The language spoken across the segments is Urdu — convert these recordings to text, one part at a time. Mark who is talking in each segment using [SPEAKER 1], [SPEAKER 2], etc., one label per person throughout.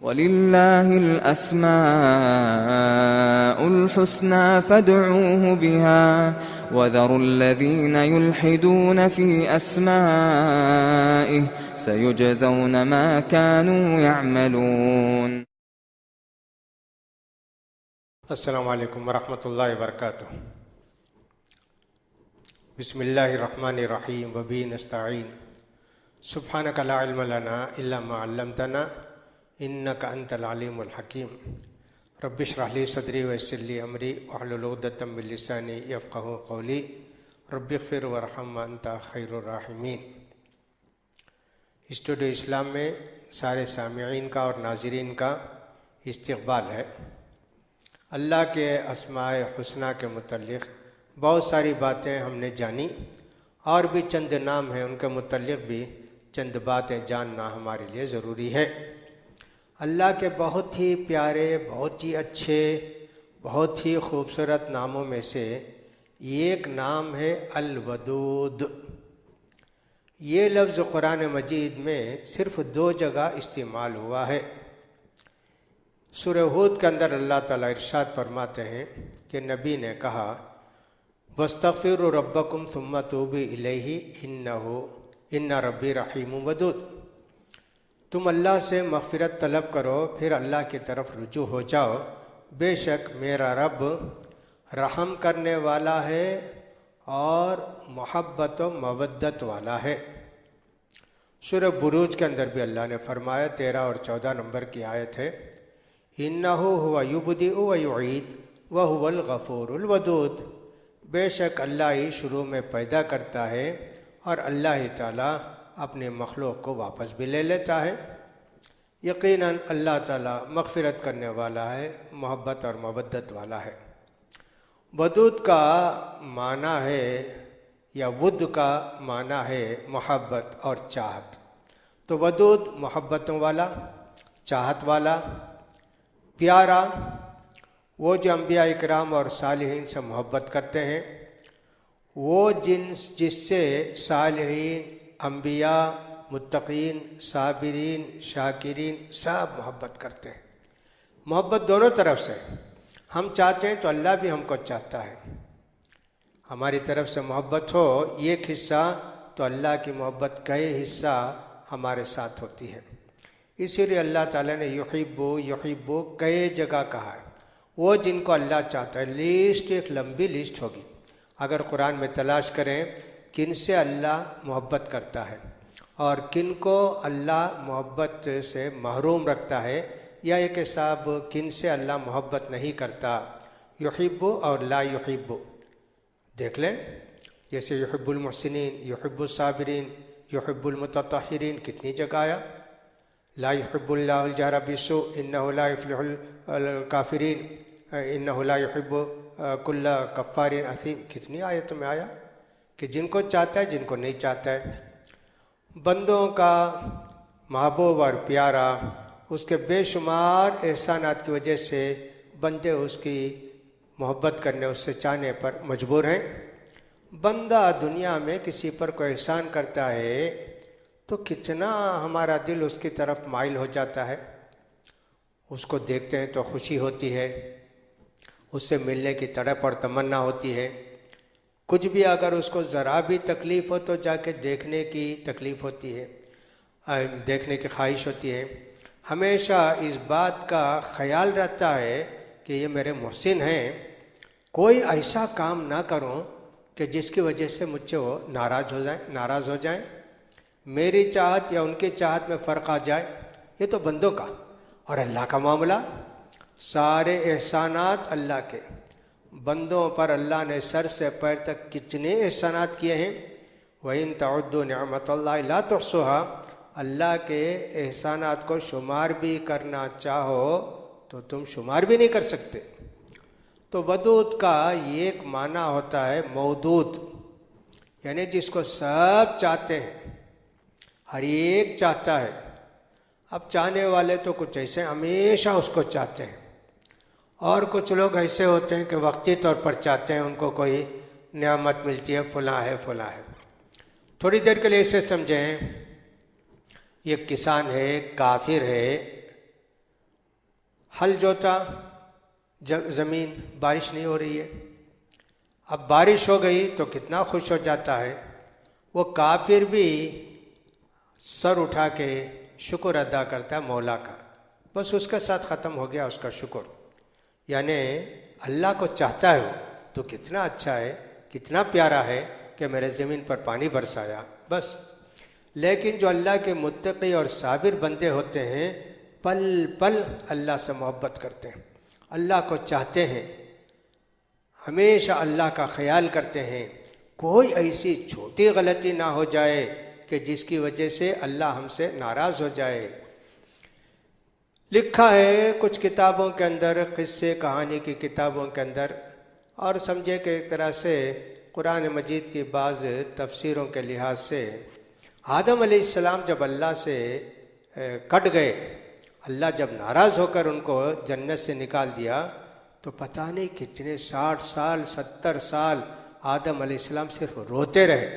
[SPEAKER 1] وَلِلَّهِ الْأَسْمَاءُ الْحُسْنَى فَادْعُوهُ بِهَا وَذَرُوا الَّذِينَ يُلْحِدُونَ فِي أَسْمَائِهِ سَيُجْزَوْنَ مَا كَانُوا يَعْمَلُونَ.
[SPEAKER 2] السلام علیکم ورحمۃ اللہ وبرکاتہ. بسم اللہ الرحمن الرحیم وبہ نستعین. سبحانک لا علم لنا الا ما علمتنا انک انت العلیم الحکیم. رب اشرح لی صدری ویسر لی امری واحلل عقدۃ من لسانی یفقہوا قولی. رب اغفر وارحم وانت خیر الراحمین. اسٹوڈیو اسلام میں سارے سامعین کا اور ناظرین کا استقبال ہے. اللہ کے اسماء حسنہ کے متعلق بہت ساری باتیں ہم نے جانی، اور بھی چند نام ہیں، ان کے متعلق بھی چند باتیں جاننا ہمارے لیے ضروری ہے. اللہ کے بہت ہی پیارے، بہت ہی اچھے، بہت ہی خوبصورت ناموں میں سے ایک نام ہے الودود. یہ لفظ قرآن مجید میں صرف 2 جگہ استعمال ہوا ہے. سورہ ہود کے اندر اللہ تعالیٰ ارشاد فرماتے ہیں کہ نبی نے کہا وَاسْتَغْفِرُوا رَبَّكُمْ ثُمَّ تُوبُوا إِلَيْهِ إِنَّ رَبِّي رَحِيمٌ وَدُودٌ. تم اللہ سے مغفرت طلب کرو، پھر اللہ کی طرف رجوع ہو جاؤ، بے شک میرا رب رحم کرنے والا ہے اور محبت و مودت والا ہے. سورہ بروج کے اندر بھی اللہ نے فرمایا، 13 اور 14 نمبر کی آیت ہے، اِنَّهُ هُوَ يُبْدِئُ وَيُعِيدُ وَهُوَ الْغَفُورُ الْوَدُودُ. بے شک اللہ ہی شروع میں پیدا کرتا ہے اور اللہ ہی تعالیٰ اپنے مخلوق کو واپس بھی لے لیتا ہے. یقیناً اللہ تعالیٰ مغفرت کرنے والا ہے، محبت اور مودت والا ہے. ودود کا معنی ہے، یا ود کا معنی ہے محبت اور چاہت. تو ودود محبتوں والا، چاہت والا، پیارا. وہ جو انبیاء اکرام اور صالحین سے محبت کرتے ہیں، وہ جس سے صالحین، انبیاء، متقین، صابرین، شاکرین سب محبت کرتے ہیں. محبت دونوں طرف سے. ہم چاہتے ہیں تو اللہ بھی ہم کو چاہتا ہے. ہماری طرف سے محبت ہو ایک حصہ، تو اللہ کی محبت کئی حصہ ہمارے ساتھ ہوتی ہے. اسی لیے اللہ تعالیٰ نے یحبو کئی جگہ کہا ہے. وہ جن کو اللہ چاہتا ہے، لیسٹ ایک لمبی لیسٹ ہوگی. اگر قرآن میں تلاش کریں کن سے اللہ محبت کرتا ہے اور کن کو اللہ محبت سے محروم رکھتا ہے، یا ایک حساب کن سے اللہ محبت نہیں کرتا، یحب اور لا یحب دیکھ لیں. جیسے یحب المحسنین، یحب الصابرین، یحب المتطہرین، کتنی جگہ آیا. لا یحب اللہ الجہر بالسوء انہ لا یفلح الکافرین انہ لا یحب کل کفار اثیم، کتنی آیتوں میں آیا کہ جن کو چاہتا ہے، جن کو نہیں چاہتا ہے. بندوں کا محبوب اور پیارا، اس کے بے شمار احسانات کی وجہ سے بندے اس کی محبت کرنے، اس سے چاہنے پر مجبور ہیں. بندہ دنیا میں کسی پر کوئی احسان کرتا ہے تو کتنا ہمارا دل اس کی طرف مائل ہو جاتا ہے. اس کو دیکھتے ہیں تو خوشی ہوتی ہے، اس سے ملنے کی تڑپ اور تمنا ہوتی ہے. کچھ بھی اگر اس کو ذرا بھی تکلیف ہو تو جا کے دیکھنے کی تکلیف ہوتی ہے، دیکھنے کی خواہش ہوتی ہے. ہمیشہ اس بات کا خیال رہتا ہے کہ یہ میرے محسن ہیں، کوئی ایسا کام نہ کروں کہ جس کی وجہ سے مجھ سے وہ ناراض ہو جائیں، میری چاہت یا ان کی چاہت میں فرق آ جائے. یہ تو بندوں کا. اور اللہ کا معاملہ، سارے احسانات اللہ کے. بندوں پر اللہ نے سر سے پیر تک کتنے احسانات کیے ہیں. وَإِن تَعُدُّوا نِعْمَتَ اللَّهِ لَا تُحْصُوهَا. اللہ کے احسانات کو شمار بھی کرنا چاہو تو تم شمار بھی نہیں کر سکتے. تو ودود کا ایک معنی ہوتا ہے مودود، یعنی جس کو سب چاہتے ہیں، ہر ایک چاہتا ہے. اب چاہنے والے تو کچھ ایسے ہمیشہ اس کو چاہتے ہیں، اور کچھ لوگ ایسے ہوتے ہیں کہ وقتی طور پر چاہتے ہیں، ان کو کوئی نعمت ملتی ہے، فلاں ہے فلاں ہے. تھوڑی دیر کے لیے اسے سمجھیں، یہ کسان ہے، کافر ہے، ہل جوتا زمین، بارش نہیں ہو رہی ہے، اب بارش ہو گئی تو کتنا خوش ہو جاتا ہے، وہ کافر بھی سر اٹھا کے شکر ادا کرتا ہے مولا کا، بس اس کے ساتھ ختم ہو گیا اس کا شکر، یعنی اللہ کو چاہتا ہے وہ تو کتنا اچھا ہے، کتنا پیارا ہے کہ میرے زمین پر پانی برسایا بس۔ لیکن جو اللہ کے متقی اور صابر بندے ہوتے ہیں پل پل اللہ سے محبت کرتے ہیں، اللہ کو چاہتے ہیں، ہمیشہ اللہ کا خیال کرتے ہیں، کوئی ایسی چھوٹی غلطی نہ ہو جائے کہ جس کی وجہ سے اللہ ہم سے ناراض ہو جائے۔ لکھا ہے کچھ کتابوں کے اندر، قصے کہانی کی کتابوں کے اندر، اور سمجھے کہ ایک طرح سے قرآن مجید کی بعض تفسیروں کے لحاظ سے آدم علیہ السلام جب اللہ سے کٹ گئے، اللہ جب ناراض ہو کر ان کو جنت سے نکال دیا تو پتہ نہیں کتنے 60 سال 70 سال آدم علیہ السلام صرف روتے رہے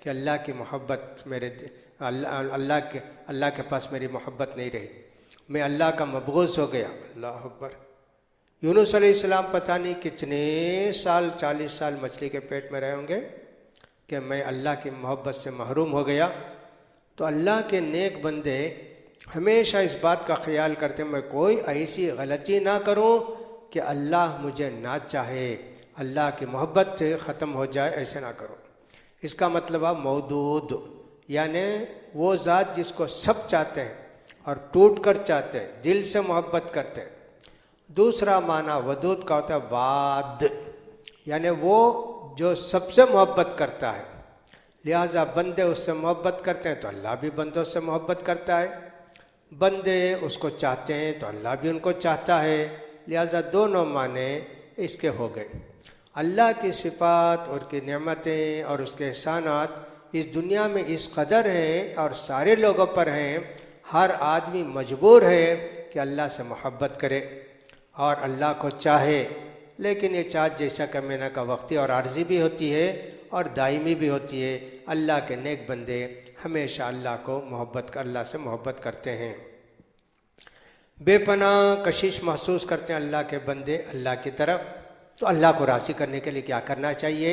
[SPEAKER 2] کہ اللہ کی محبت میرے اللہ کے پاس میری محبت نہیں رہی، میں اللہ کا مبغوض ہو گیا۔ اللہ اکبر۔ یونس علیہ السلام پتہ نہیں کتنے سال 40 سال مچھلی کے پیٹ میں رہے ہوں گے کہ میں اللہ کی محبت سے محروم ہو گیا۔ تو اللہ کے نیک بندے ہمیشہ اس بات کا خیال کرتے ہیں میں کوئی ایسی غلطی نہ کروں کہ اللہ مجھے نہ چاہے، اللہ کی محبت ختم ہو جائے، ایسے نہ کرو۔ اس کا مطلب ہے مودود، یعنی وہ ذات جس کو سب چاہتے ہیں اور ٹوٹ کر چاہتے ہیں، دل سے محبت کرتے ہیں۔ دوسرا معنی ودود کا ہوتا ہے واد، یعنی وہ جو سب سے محبت کرتا ہے، لہٰذا بندے اس سے محبت کرتے ہیں تو اللہ بھی بندوں سے محبت کرتا ہے، بندے اس کو چاہتے ہیں تو اللہ بھی ان کو چاہتا ہے، لہٰذا دونوں معنی اس کے ہو گئے۔ اللہ کی صفات اور کی نعمتیں اور اس کے احسانات اس دنیا میں اس قدر ہیں اور سارے لوگوں پر ہیں، ہر آدمی مجبور ہے کہ اللہ سے محبت کرے اور اللہ کو چاہے، لیکن یہ چاہت جیسا کہ میں نے کہا وقتی اور عارضی بھی ہوتی ہے اور دائمی بھی ہوتی ہے۔ اللہ کے نیک بندے ہمیشہ اللہ سے محبت کرتے ہیں۔ بے پناہ کشش محسوس کرتے ہیں اللہ کے بندے اللہ کی طرف، تو اللہ کو راضی کرنے کے لیے کیا کرنا چاہیے؟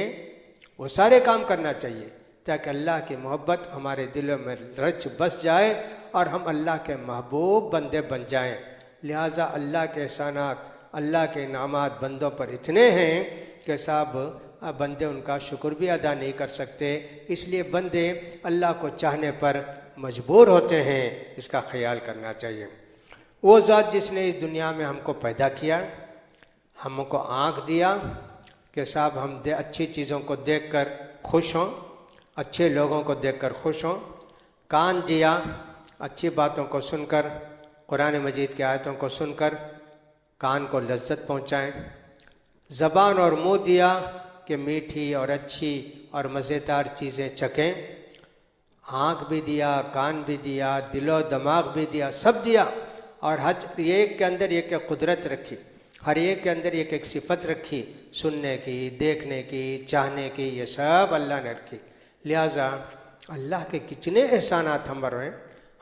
[SPEAKER 2] وہ سارے کام کرنا چاہیے تاکہ اللہ کی محبت ہمارے دلوں میں رچ بس جائے اور ہم اللہ کے محبوب بندے بن جائیں۔ لہٰذا اللہ کے احسانات، اللہ کے انعامات بندوں پر اتنے ہیں کہ صاحب بندے ان کا شکر بھی ادا نہیں کر سکتے، اس لیے بندے اللہ کو چاہنے پر مجبور ہوتے ہیں، اس کا خیال کرنا چاہیے۔ وہ ذات جس نے اس دنیا میں ہم کو پیدا کیا، ہم کو آنکھ دیا کہ صاحب ہم اچھی چیزوں کو دیکھ کر خوش ہوں، اچھے لوگوں کو دیکھ کر خوش ہوں، کان دیا اچھی باتوں کو سن کر، قرآن مجید کی آیتوں کو سن کر کان کو لذت پہنچائیں، زبان اور منہ دیا کہ میٹھی اور اچھی اور مزیدار چیزیں چکھیں، آنکھ بھی دیا، کان بھی دیا، دل و دماغ بھی دیا، سب دیا، اور ہر ایک کے اندر ایک قدرت رکھی، ہر ایک کے اندر ایک صفت رکھی، سننے کی، دیکھنے کی، چاہنے کی، یہ سب اللہ نے رکھی۔ لہٰذا اللہ کے کتنے احسانات ہم پر ہیں،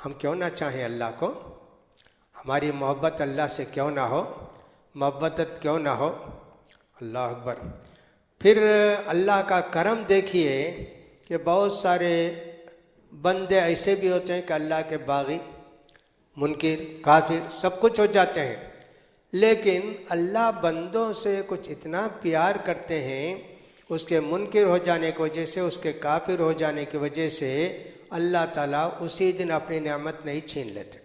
[SPEAKER 2] ہم کیوں نہ چاہیں اللہ کو؟ ہماری محبت اللہ سے کیوں نہ ہو؟ محبت کیوں نہ ہو؟ اللہ اکبر۔ پھر اللہ کا کرم دیکھیے کہ بہت سارے بندے ایسے بھی ہوتے ہیں کہ اللہ کے باغی، منکر، کافر سب کچھ ہو جاتے ہیں، لیکن اللہ بندوں سے کچھ اتنا پیار کرتے ہیں، اس کے منکر ہو جانے کی وجہ سے، اس کے کافر ہو جانے کی وجہ سے اللہ تعالیٰ اسی دن اپنی نعمت نہیں چھین لیتے۔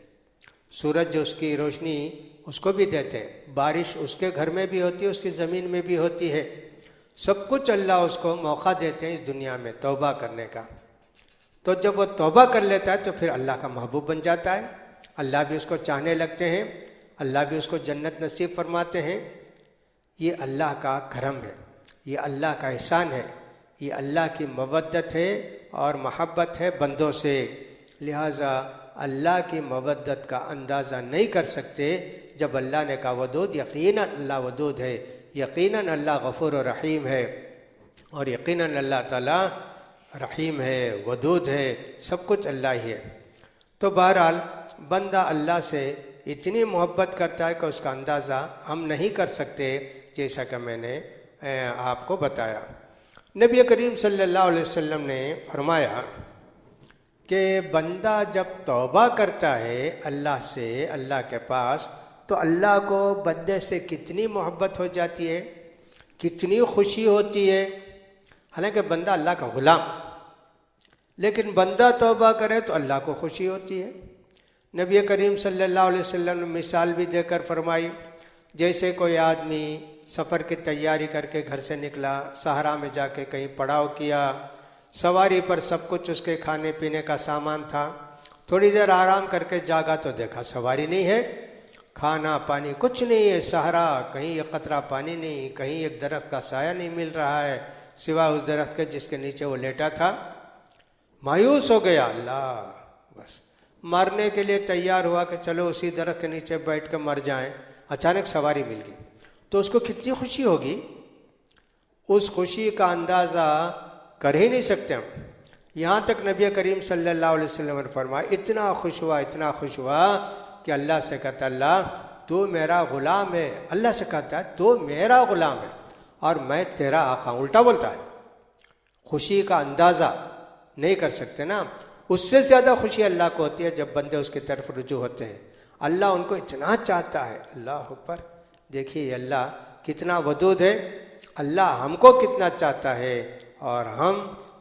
[SPEAKER 2] سورج اس کی روشنی اس کو بھی دیتے ہیں، بارش اس کے گھر میں بھی ہوتی ہے، اس کی زمین میں بھی ہوتی ہے، سب کچھ اللہ اس کو موقع دیتے ہیں اس دنیا میں توبہ کرنے کا۔ تو جب وہ توبہ کر لیتا ہے تو پھر اللہ کا محبوب بن جاتا ہے، اللہ بھی اس کو چاہنے لگتے ہیں، اللہ بھی اس کو جنت نصیب فرماتے ہیں۔ یہ اللہ کا کرم ہے، یہ اللہ کا احسان ہے، یہ اللہ کی مودت ہے اور محبت ہے بندوں سے۔ لہٰذا اللہ کی مودت کا اندازہ نہیں کر سکتے جب اللہ نے کہا ودود، یقیناً اللہ ودود ہے، یقیناً اللہ غفور و رحیم ہے، اور یقیناً اللہ تعالیٰ رحیم ہے، ودود ہے، سب کچھ اللہ ہی ہے۔ تو بہرحال بندہ اللہ سے اتنی محبت کرتا ہے کہ اس کا اندازہ ہم نہیں کر سکتے، جیسا کہ میں نے آپ کو بتایا۔ نبی کریم صلی اللہ علیہ وسلم نے فرمایا کہ بندہ جب توبہ کرتا ہے اللہ سے، اللہ کے پاس، تو اللہ کو بندے سے کتنی محبت ہو جاتی ہے، کتنی خوشی ہوتی ہے۔ حالانکہ بندہ اللہ کا غلام، لیکن بندہ توبہ کرے تو اللہ کو خوشی ہوتی ہے۔ نبی کریم صلی اللہ علیہ وسلم نے مثال بھی دے کر فرمائی، جیسے کوئی آدمی سفر کی تیاری کر کے گھر سے نکلا، صحرا میں جا کے کہیں پڑاؤ کیا، سواری پر سب کچھ اس کے کھانے پینے کا سامان تھا، تھوڑی دیر آرام کر کے جاگا تو دیکھا سواری نہیں ہے، کھانا پانی کچھ نہیں ہے، صحرا، کہیں ایک قطرہ پانی نہیں، کہیں ایک درخت کا سایہ نہیں مل رہا ہے سوا اس درخت کے جس کے نیچے وہ لیٹا تھا۔ مایوس ہو گیا، اللہ، بس مرنے کے لیے تیار ہوا کہ چلو اسی درخت کے نیچے بیٹھ کے مر جائیں۔ اچانک سواری مل گئی تو اس کو کتنی خوشی ہوگی، اس خوشی کا اندازہ کر ہی نہیں سکتے ہم۔ یہاں تک نبی کریم صلی اللہ علیہ وسلم نے فرمایا، اتنا خوش ہوا، اتنا خوش ہوا کہ اللہ سے کہتا، اللہ تو میرا غلام ہے، اللہ سے کہتا ہے تو میرا غلام ہے اور میں تیرا آقا۔ الٹا بولتا ہے، خوشی کا اندازہ نہیں کر سکتے نا۔ اس سے زیادہ خوشی اللہ کو ہوتی ہے جب بندے اس کی طرف رجوع ہوتے ہیں۔ اللہ ان کو اتنا چاہتا ہے، اللہ اکبر، دیکھیے اللہ کتنا ودود ہے، اللہ ہم کو کتنا چاہتا ہے اور ہم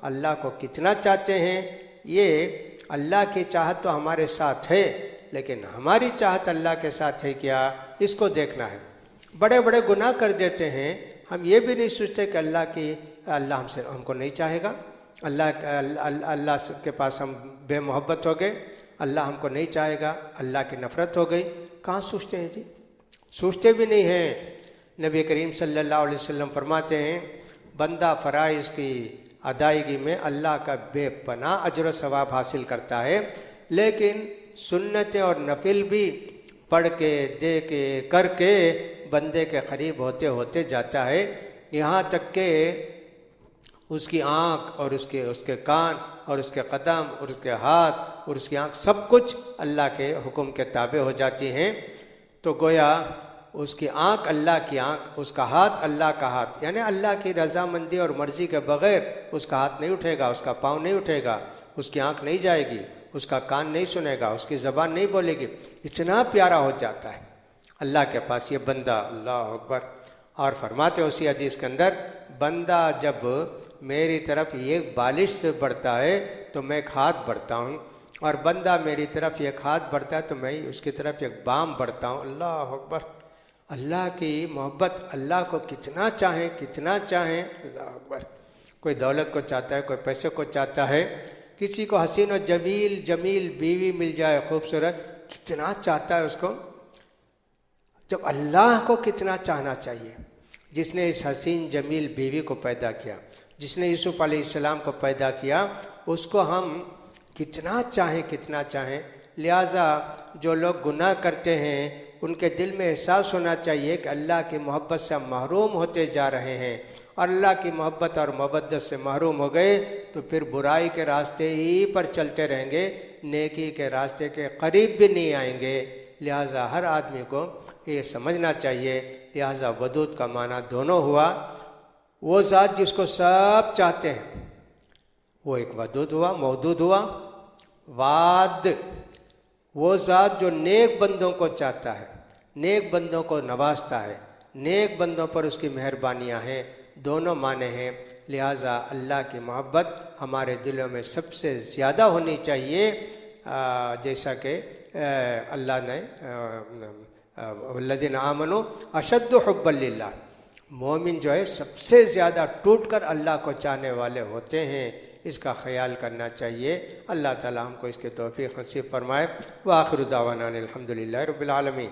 [SPEAKER 2] اللہ کو کتنا چاہتے ہیں۔ یہ اللہ کی چاہت تو ہمارے ساتھ ہے، لیکن ہماری چاہت اللہ کے ساتھ ہے کیا، اس کو دیکھنا ہے۔ بڑے بڑے گناہ کر دیتے ہیں، ہم یہ بھی نہیں سوچتے کہ اللہ ہم کو نہیں چاہے گا، اللہ کے پاس ہم بے محبت ہو گئے، اللہ ہم کو نہیں چاہے گا، اللہ کی نفرت ہو گئی۔ کہاں سوچتے ہیں جی، سوچتے بھی نہیں ہیں۔ نبی کریم صلی اللہ علیہ وسلم فرماتے ہیں، بندہ فرائض کی ادائیگی میں اللہ کا بے پناہ اجر و ثواب حاصل کرتا ہے، لیکن سنتیں اور نفل بھی پڑھ کے دے کے کر کے بندے کے قریب ہوتے ہوتے جاتا ہے، یہاں تک کہ اس کی آنکھ اور اس کے کان اور اس کے قدم اور اس کے ہاتھ اور اس کی آنکھ سب کچھ اللہ کے حکم کے تابع ہو جاتی ہیں۔ تو گویا اس کی آنکھ اللہ کی آنکھ، اس کا ہاتھ اللہ کا ہاتھ، یعنی اللہ کی رضامندی اور مرضی کے بغیر اس کا ہاتھ نہیں اٹھے گا، اس کا پاؤں نہیں اٹھے گا، اس کی آنکھ نہیں جائے گی، اس کا کان نہیں سنے گا، اس کی زبان نہیں بولے گی۔ اتنا پیارا ہو جاتا ہے اللہ کے پاس یہ بندہ، اللہ اکبر۔ اور فرماتے اسی حدیث کے اندر، بندہ جب میری طرف ایک بالش سے بڑھتا ہے تو میں ایک ہاتھ بڑھتا ہوں، اور بندہ میری طرف ایک ہاتھ بڑھتا ہے تو میں اس کی طرف ایک بام بڑھتا ہوں۔ اللہ اکبر، اللہ کی محبت، اللہ کو کتنا چاہیں، کتنا چاہیں، اللہ اکبر۔ کوئی دولت کو چاہتا ہے، کوئی پیسے کو چاہتا ہے، کسی کو حسین و جمیل بیوی مل جائے خوبصورت، کتنا چاہتا ہے اس کو۔ جب اللہ کو کتنا چاہنا چاہیے، جس نے اس حسین جمیل بیوی کو پیدا کیا، جس نے یوسف علیہ السلام کو پیدا کیا، اس کو ہم کتنا چاہیں، کتنا چاہیں۔ لہٰذا جو لوگ گناہ کرتے ہیں ان کے دل میں احساس ہونا چاہیے کہ اللہ کی محبت سے ہم محروم ہوتے جا رہے ہیں، اور اللہ کی محبت اور مودت سے محروم ہو گئے تو پھر برائی کے راستے ہی پر چلتے رہیں گے، نیکی کے راستے کے قریب بھی نہیں آئیں گے۔ لہٰذا ہر آدمی کو یہ سمجھنا چاہیے۔ لہٰذا ودود کا معنی دونوں ہوا، وہ ذات جس کو سب چاہتے ہیں وہ ایک ودود ہوا، مودود ہوا۔ واد، وہ ذات جو نیک بندوں کو چاہتا ہے، نیک بندوں کو نوازتا ہے، نیک بندوں پر اس کی مہربانیاں ہیں، دونوں معنی ہیں۔ لہٰذا اللہ کی محبت ہمارے دلوں میں سب سے زیادہ ہونی چاہیے، جیسا کہ اللہ نے والذین آمنوا اشد حبا للہ، مومن جو ہے سب سے زیادہ ٹوٹ کر اللہ کو چاہنے والے ہوتے ہیں، اس کا خیال کرنا چاہیے۔ اللہ تعالی ہم کو اس کے توفیق نصیب فرمائے۔ وآخر دعوانا الحمدللہ رب العالمین۔